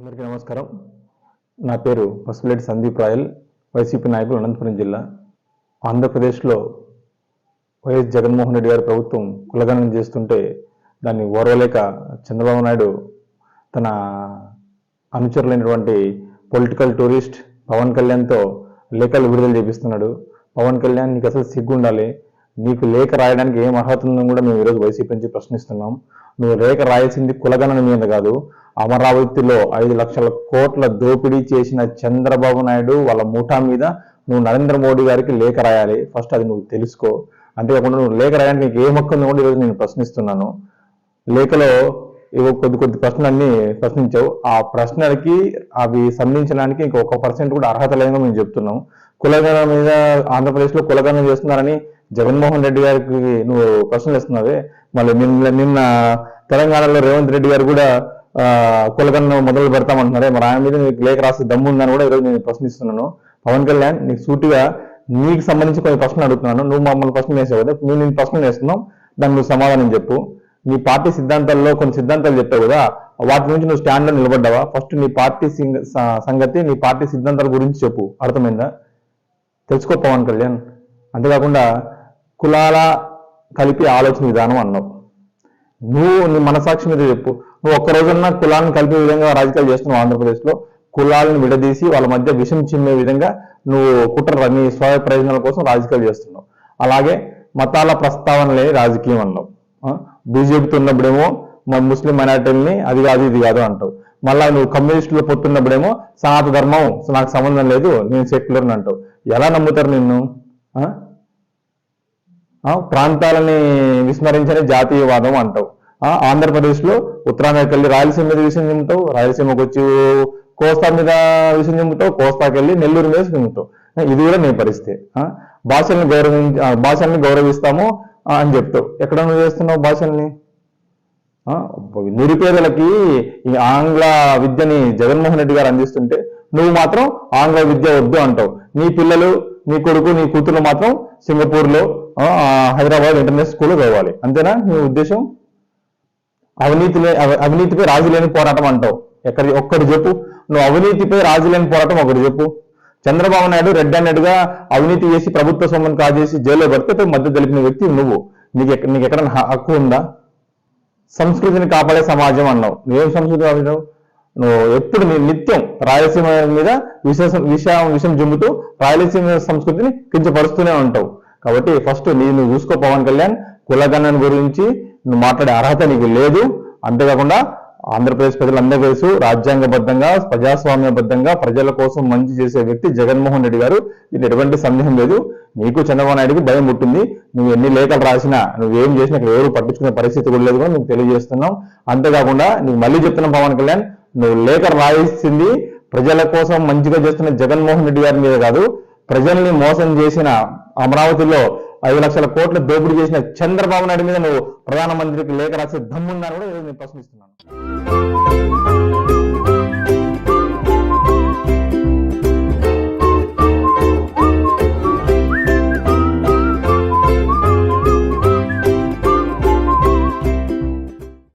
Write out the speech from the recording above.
అందరికీ నమస్కారం. నా పేరు పసుపులేటి సందీప్ రాయల్, వైసీపీ నాయకులు, అనంతపురం జిల్లా. ఆంధ్రప్రదేశ్లో వైఎస్ జగన్మోహన్ రెడ్డి గారి ప్రభుత్వం కులగణన చేస్తుంటే దాన్ని ఓర్వలేక చంద్రబాబు నాయుడు తన అనుచరులైనటువంటి పొలిటికల్ టూరిస్ట్ పవన్ కళ్యాణ్తో లేఖలు విడుదల చేపిస్తున్నాడు. పవన్ కళ్యాణ్, నీకు అసలు సిగ్గు ఉండాలి. నీకు లేఖ రాయడానికి ఏం అర్హత ఉందని కూడా మేము ఈరోజు వైసీపీ నుంచి ప్రశ్నిస్తున్నాం. నువ్వు లేఖ రాయాల్సింది కులగణన మీద కాదు, అమరావతిలో 5 లక్షల కోట్ల దోపిడీ చేసిన చంద్రబాబు నాయుడు వాళ్ళ ముఠా మీద నువ్వు నరేంద్ర మోడీ గారికి లేఖ రాయాలి. ఫస్ట్ అది నువ్వు తెలుసుకో. అంతేకాకుండా నువ్వు లేఖ రాయడానికి నీకు ఏ హక్కు ఉందో కూడా ఈరోజు నేను ప్రశ్నిస్తున్నాను. లేఖలో కొద్ది ప్రశ్నలన్నీ ప్రశ్నించావు. ఆ ప్రశ్నలకి అవి సంధించడానికి ఇంక 1% కూడా అర్హత లేదని మేము చెప్తున్నాం. కులగణన మీద ఆంధ్రప్రదేశ్లో కులగణన చేస్తున్నారని జగన్మోహన్ రెడ్డి గారికి నువ్వు ప్రశ్నలు ఇస్తున్నావే. మళ్ళీ నిన్న తెలంగాణలో రేవంత్ రెడ్డి గారు కూడా కులగణన మొదలు పెడతామంటున్నారే, మరి ఆయన మీద నీకు లేఖ రాసే దమ్ము ఉందని కూడా ఈరోజు నేను ప్రశ్నిస్తున్నాను. పవన్ కళ్యాణ్, నీకు సూటిగా నీకు సంబంధించి కొన్ని ప్రశ్నలు అడుగుతున్నాను. నువ్వు మమ్మల్ని ప్రశ్నలు వేసావు కదా, మేము నేను ప్రశ్నలు వేస్తున్నాం, దాన్ని నువ్వు సమాధానం చెప్పు. నీ పార్టీ సిద్ధాంతాల్లో కొన్ని సిద్ధాంతాలు చెప్పావు కదా, వాటి నుంచి నువ్వు స్టాండ్లో నిలబడ్డావా? ఫస్ట్ నీ పార్టీ సంగతి, నీ పార్టీ సిద్ధాంతాల గురించి చెప్పు. అర్థమైందా? తెలుసుకో పవన్ కళ్యాణ్. అంతేకాకుండా కులాల కలిపి ఆలోచన విధానం అన్నావు. నువ్వు నీ మనసాక్షి మీద చెప్పు. నువ్వు ఒక్క రోజున్నా కులాలను కలిపే విధంగా రాజకీయాలు చేస్తున్నావు. ఆంధ్రప్రదేశ్లో కులాలను విడదీసి వాళ్ళ మధ్య విషం చిమ్మే విధంగా నువ్వు కుట్ర, నీ స్వయ ప్రయోజనాల కోసం రాజకీయాలు చేస్తున్నావు. అలాగే మతాల ప్రస్తావన లేని రాజకీయం అన్నావు. బీజేపీతో ఉన్నప్పుడేమో ముస్లిం మైనార్టీలని అది కాదు ఇది కాదు అంటావు. మళ్ళా నువ్వు కమ్యూనిస్టులు పొత్తున్నప్పుడేమో సనాతన ధర్మం నాకు సంబంధం లేదు, నేను సెక్యులర్ అని అంటావు. ఎలా నమ్ముతారు నిన్ను? ప్రాంతాలని విస్మరించని జాతీయవాదం అంటావు. ఆంధ్రప్రదేశ్లో ఉత్తరాంధ్రకి వెళ్ళి రాయలసీమ మీద విషయం చెబుతావు, రాయలసీమకు వచ్చి కోస్తా మీద విషయం చెబుతావు, కోస్తాకి వెళ్ళి నెల్లూరు మీద చెబుతావు. ఇది కూడా నీ పరిస్థితి. భాషల్ని గౌరవిస్తాము అని చెప్తావు. ఎక్కడ నువ్వు చేస్తున్నావు భాషల్ని? నిరుపేదలకి ఈ ఆంగ్ల విద్యని జగన్మోహన్ రెడ్డి గారు అందిస్తుంటే నువ్వు మాత్రం ఆంగ్ల విద్య వద్దు అంటావు. నీ పిల్లలు, నీ కొడుకు, నీ కూతురు మాత్రం సింగపూర్లో, హైదరాబాద్ ఇంటర్నేషనల్ స్కూల్లో చదవాలి. అంతేనా నీ ఉద్దేశం? అవినీతిపై రాజీ లేని పోరాటం అంటావు. ఒక్కటి చెప్పు. నువ్వు అవినీతిపై రాజీ లేని పోరాటం ఒకటి చెప్పు. చంద్రబాబు నాయుడు రెడ్ హ్యాండెడ్గా అవినీతి చేసి ప్రభుత్వ సొమ్మును కాజేసి జైల్లో పడితే మధ్య తెలిపిన వ్యక్తి నువ్వు. నీకు ఎక్కడ హక్కు ఉందా? సంస్కృతిని కాపాడే సమాజం అన్నావు. నువ్వేం సంస్కృతి కాపాడావు? నువ్వు ఎప్పుడు నిత్యం రాయలసీమ మీద విషం జుమ్ముతూ రాయలసీమ సంస్కృతిని కించపరుస్తూనే ఉంటావు. కాబట్టి ఫస్ట్ నువ్వు చూసుకో పవన్ కళ్యాణ్. కులగణన గురించి నువ్వు మాట్లాడే అర్హత నీకు లేదు. అంతేకాకుండా ఆంధ్రప్రదేశ్ ప్రజలందరూ తెలుసు, రాజ్యాంగబద్ధంగా ప్రజాస్వామ్యబద్ధంగా ప్రజల కోసం మంచి చేసే వ్యక్తి జగన్మోహన్ రెడ్డి గారు. ఇది ఎటువంటి సందేహం లేదు. నీకు చంద్రబాబు నాయుడుకి భయం పుట్టింది. నువ్వు ఎన్ని లేఖలు రాసినా, నువ్వేం చేసినా ఇక్కడ ఎవరు పట్టించుకునే పరిస్థితి కూడా లేదు కూడా నువ్వు తెలియజేస్తున్నావు. అంతేకాకుండా నువ్వు మళ్ళీ చెప్తున్నావు పవన్ కళ్యాణ్, నువ్వు లేఖ రాయిస్తుంది ప్రజల కోసం మంచిగా చేస్తున్న జగన్మోహన్ రెడ్డి గారి మీద కాదు, ప్రజల్ని మోసం చేసిన అమరావతిలో 5 లక్షల కోట్ల దోపిడీ చేసిన చంద్రబాబు నాయుడు మీద నువ్వు ప్రధానమంత్రికి లేఖ రాసే దమ్ముందని కూడా నేను ప్రశ్నిస్తున్నాను.